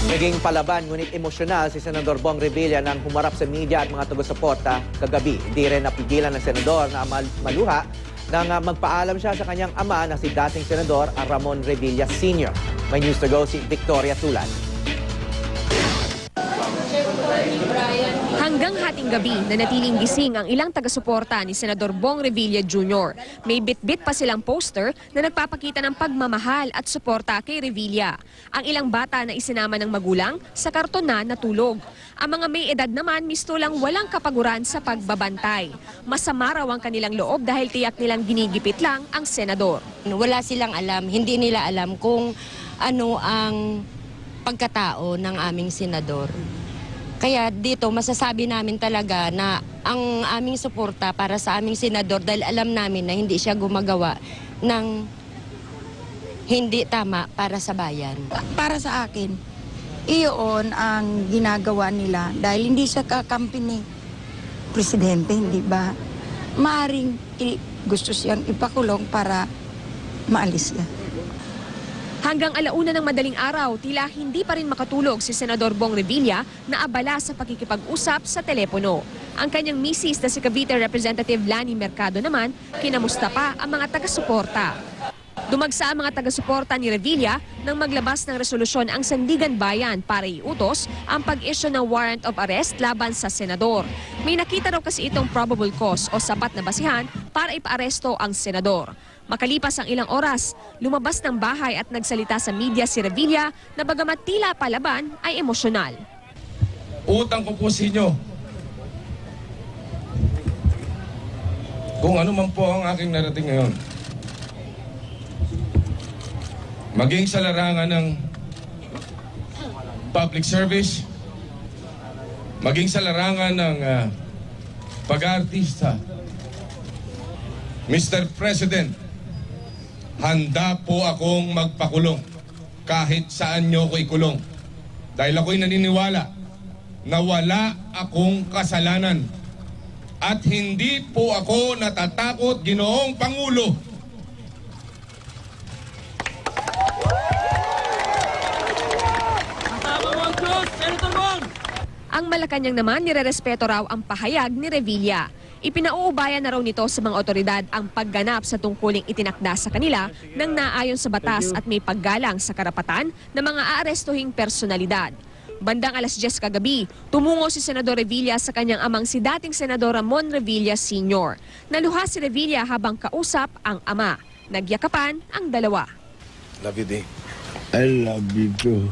Naging palaban ngunit emosyonal si Senador Bong Revilla nang humarap sa media at mga taga-suporta kagabi. Hindi rin napigilan ng senador na maluha nang magpaalam siya sa kanyang ama na si dating Senador Ramon Revilla Sr. May news to go si Victoria Tulad. Hanggang hating gabi, nanatiling gising ang ilang taga-suporta ni Senador Bong Revilla Jr. May bit-bit pa silang poster na nagpapakita ng pagmamahal at suporta kay Revilla. Ang ilang bata na isinama ng magulang sa karton na natulog. Ang mga may edad naman mistulang walang kapaguran sa pagbabantay. Masama raw ang kanilang loob dahil tiyak nilang ginigipit lang ang senador. Wala silang alam, hindi nila alam kung ano ang pagkatao ng aming senador. Kaya dito masasabi namin talaga na ang aming suporta para sa aming senador dahil alam namin na hindi siya gumagawa ng hindi tama para sa bayan. Para sa akin, iyon ang ginagawa nila dahil hindi siya kakampi ni Presidente, hindi ba? Maaring gusto siyang ipakulong para maalis siya. Hanggang 1:00 ng madaling araw, tila hindi pa rin makatulog si Senador Bong Revilla na abala sa pakikipag-usap sa telepono. Ang kanyang misis na si Cavite Representative Lani Mercado naman, kinamusta pa ang mga taga-suporta. Dumagsa ang mga taga-suporta ni Revilla nang maglabas ng resolusyon ang Sandigan Bayan para iutos ang pag-issue ng warrant of arrest laban sa senador. May nakita raw kasi itong probable cause o sapat na basihan para ipaaresto ang senador. Makalipas ang ilang oras, lumabas ng bahay at nagsalita sa media si Revilla na bagamat tila palaban ay emosyonal. Utang ko po sa inyo kung ano man po ang aking narating ngayon. Maging sa larangan ng public service, maging sa larangan ng pag-aartista. Mr. President, handa po akong magpakulong kahit saan nyo ko ikulong. Dahil ako'y naniniwala na wala akong kasalanan. At hindi po ako natatakot, Ginoong Pangulo. Ang Malacanang naman nirerespeto raw ang pahayag ni Revilla. Ipinauubayan na raw nito sa mga otoridad ang pagganap sa tungkuling itinakda sa kanila nang naayon sa batas at may paggalang sa karapatan ng mga aarestuhing personalidad. Bandang 10:00 kagabi, tumungo si Senador Revilla sa kanyang amang si dating Senador Ramon Revilla Sr. Naluha si Revilla habang kausap ang ama. Nagyakapan ang dalawa. Love you, Day. I love you too.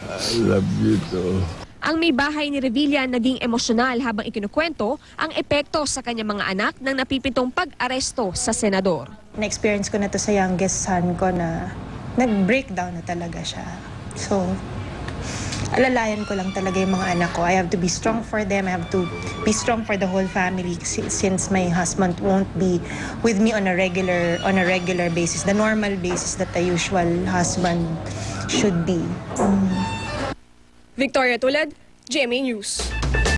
I love you too. Ang may bahay ni Revilla naging emosyonal habang ikinukwento ang epekto sa kanyang mga anak ng napipintong pag-aresto sa senador. Na-experience ko na to sa youngest son ko na nag-breakdown na talaga siya. So, alalayan ko lang talaga yung mga anak ko. I have to be strong for them. I have to be strong for the whole family since my husband won't be with me on a regular basis, the normal basis that a usual husband should be. Victoria Tulad, GMA News.